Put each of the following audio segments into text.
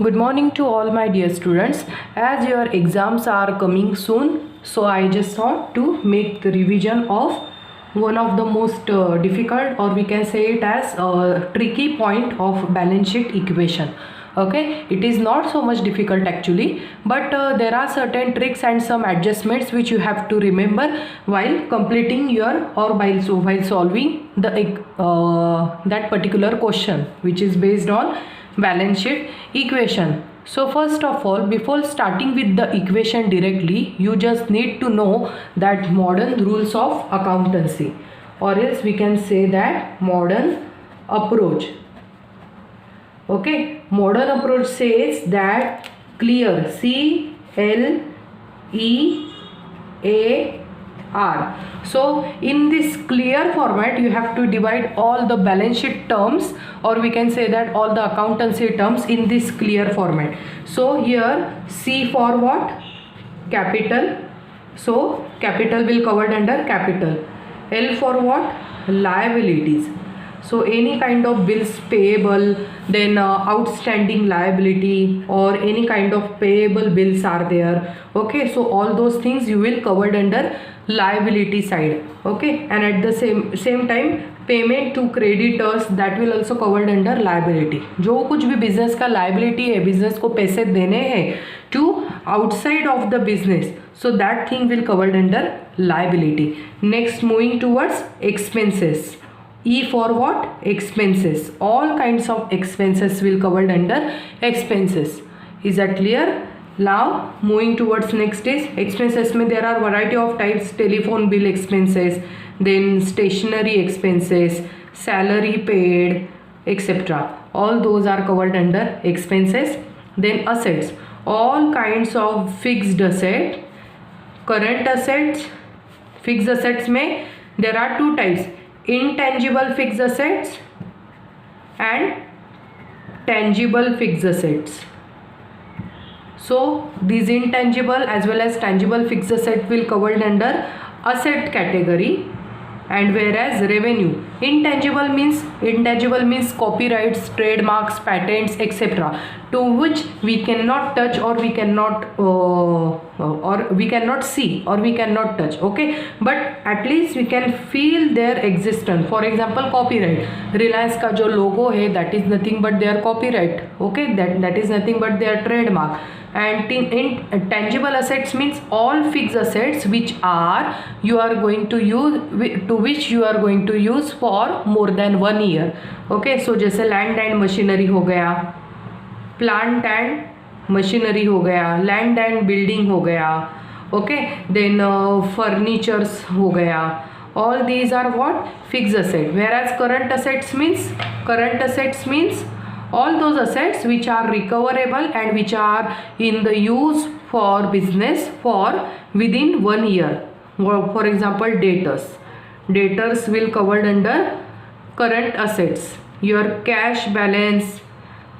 Good morning to all my dear students. As your exams are coming soon, so I just thought to make the revision of one of the most difficult, or we can say it as a tricky point of balance sheet equation. Okay, it is not so much difficult actually, but there are certain tricks and some adjustments which you have to remember while completing your, or while solving the that particular question, which is based on balance sheet equation. So first of all, before starting with the equation directly, you just need to know that modern rules of accountancy, or else we can say that modern approach. Okay, modern approach says that clear, CLEAR. So in this clear format, you have to divide all the balance sheet terms, or we can say that all the accountancy terms in this clear format. So here C for what? Capital. So capital will covered under capital. L for what? Liabilities. So any kind of bills payable, then outstanding liability, or any kind of payable bills are there. Okay, so all those things you will covered under liability side. Okay, and at the same time payment to creditors that will also covered under liability. जो कुछ भी business का liability है, business को पैसे देने हैं to outside of the business, so that thing will covered under liability. Next, moving towards expenses. E for what? Expenses. All kinds of expenses will covered under expenses. Is that clear? Now moving towards next is expenses में there are variety of types. Telephone bill expenses, then stationery expenses, salary paid, etc. All those are covered under expenses. Then assets, all kinds of fixed asset, current assets. Fixed assets में there are two types: intangible fixed assets and tangible fixed assets. So these intangible as well as tangible fixed asset will covered under asset category, and whereas revenue, intangible means copyrights, trademarks, patents, etc., to which we cannot touch, or we cannot see, or we cannot touch. Okay, but at least we can feel their existence. For example, copyright, Reliance का जो logo है, that is nothing but their copyright. Okay, that is nothing but their trademark. And tangible assets means all fixed assets which you are going to use, to which you are going to use for more than 1 year. Okay, so जैसे land and machinery हो गया, plant and machinery हो गया, land and building हो गया. Okay, then furnitures हो गया. All these are what? Fixed asset. Whereas current assets means all those assets which are recoverable and which are in the use for business for within 1 year. For example, debtors will covered under current assets. Your cash balance,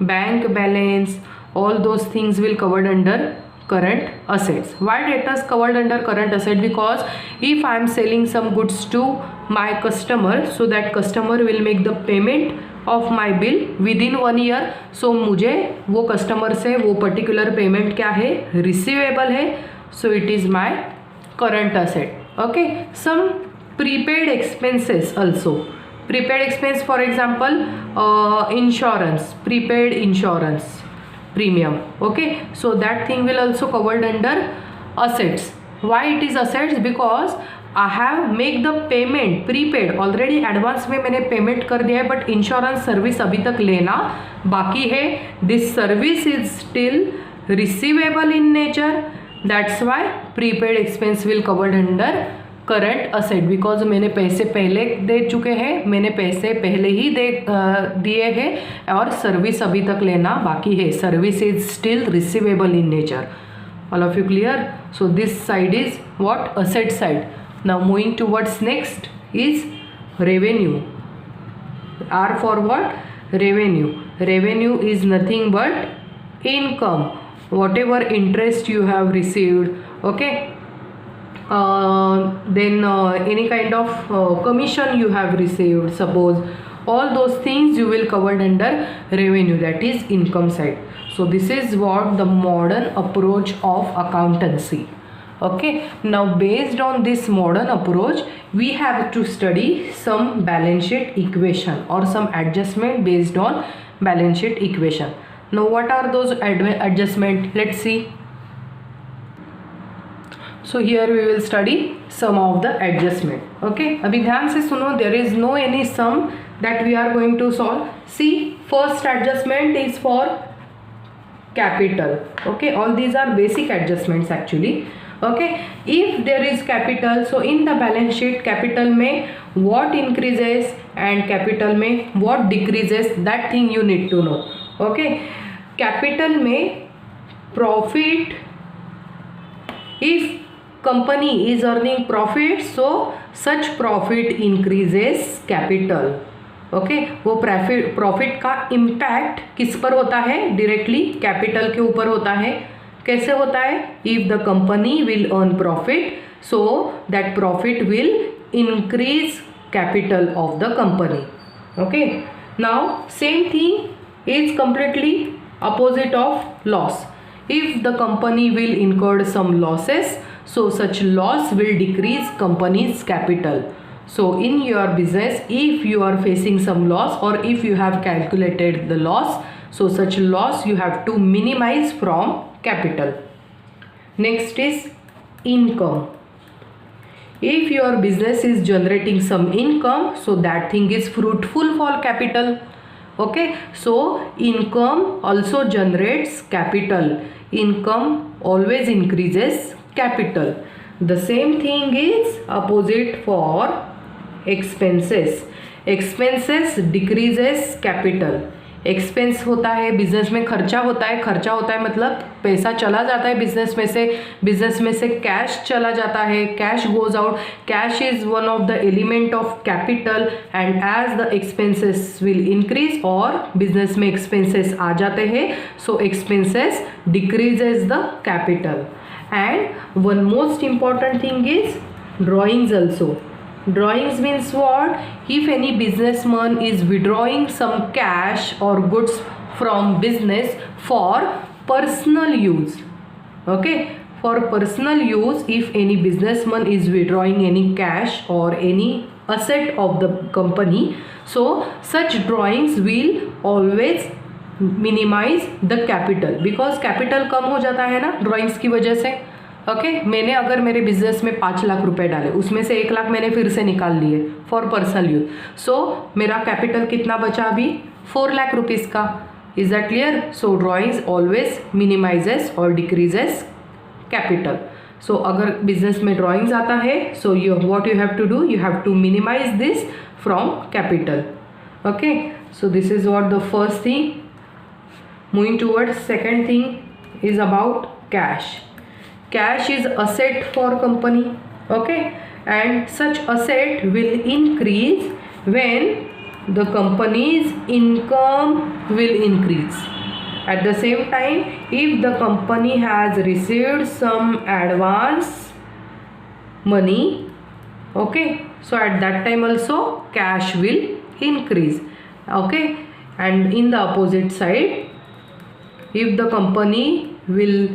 bank balance, all those things will covered under current assets. Why debtors covered under current asset? Because if I am selling some goods to my customer, so that customer will make the payment of my bill within 1 year. So मुझे वो customer से वो particular payment क्या है, receivable है. So it is my current asset. Okay, some prepaid expenses also. Prepaid expense, for example, insurance, prepaid insurance premium. Okay, so that thing will also covered under assets. Why it is assets? Because I have make the payment prepaid already, advance में मैंने payment कर दिया है, but insurance service अभी तक लेना बाकी है. This service is still receivable in nature, that's why prepaid expense will covered under current asset. Because मैंने पैसे पहले दे चुके हैं, मैंने पैसे पहले ही दिए हैं, और सर्विस अभी तक लेना बाकी है. Service is still receivable in nature. All of you clear? So this side is what? Asset side. Now moving towards next is revenue. R for what? Revenue. Revenue is nothing but income, whatever interest you have received. Okay, then any kind of commission you have received, suppose, all those things you will covered under revenue, that is income side. So this is what the modern approach of accountancy. Okay, now based on this modern approach, we have to study some balance sheet equation or some adjustment based on balance sheet equation. Now what are those adjustment? Let's see. So here we will study some of the adjustment. Okay, अभी ध्यान से सुनो, there is no any sum that we are going to solve. See, first adjustment is for capital. Okay, all these are basic adjustments actually. Okay, if there is capital, so in the balance sheet capital में what increases and capital में what decreases, that thing you need to know. Okay, capital में profit, if company is earning profit, so such profit increases capital. Okay, वो profit का impact किस पर होता है? Directly capital के ऊपर होता है. कैसे होता है? If the company will earn profit, so that profit will increase capital of the company. Okay, now same thing is completely opposite of loss. If the company will incurred some losses, so such loss will decrease company's capital. So in your business, if you are facing some loss or if you have calculated the loss, so such loss you have to minimize from capital. Next is income. If your business is generating some income, so that thing is fruitful for capital. Okay, so income also generates capital. Income always increases capital. The same thing is opposite for expenses. Expenses decreases capital. Expense होता है, business में खर्चा होता है. खर्चा होता है मतलब पैसा चला जाता है बिजनेस में से कैश चला जाता है, cash goes out. Cash is one of the element of capital and as the expenses will increase और बिजनेस में एक्सपेंसेस आ जाते हैं, so expenses decreases the capital. And one most important thing is drawings also. Drawings means what? If any businessman is withdrawing some cash or goods from business for personal use. Okay, for personal use, if any businessman is withdrawing any cash or any asset of the company, so such drawings will always minimize the capital, because capital कम हो जाता है ना drawings की वजह से. Okay, मैंने अगर मेरे बिजनेस में 5 लाख रुपए डाले, उसमें से 1 लाख मैंने फिर से निकाल लिए फॉर पर्सनल यूज, सो मेरा कैपिटल कितना बचा अभी? 4 लाख रुपीज़ का. Is that clear? So drawings always minimizes और डिक्रीजेस कैपिटल. सो अगर बिजनेस में ड्राइंग्स आता है, so you what you have to do, you have to minimize this from capital. Okay, so this is what the first thing. Moving towards second thing is about cash. Cash is asset for company. Okay, and such asset will increase when the company's income will increase. At the same time, if the company has received some advance money, okay, so at that time also cash will increase. Okay, and in the opposite side, if the company will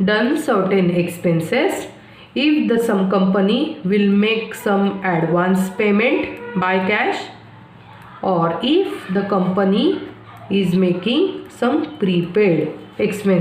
done certain expenses, if the some company will make some advance payment by cash, or if the company is making some prepaid expenses.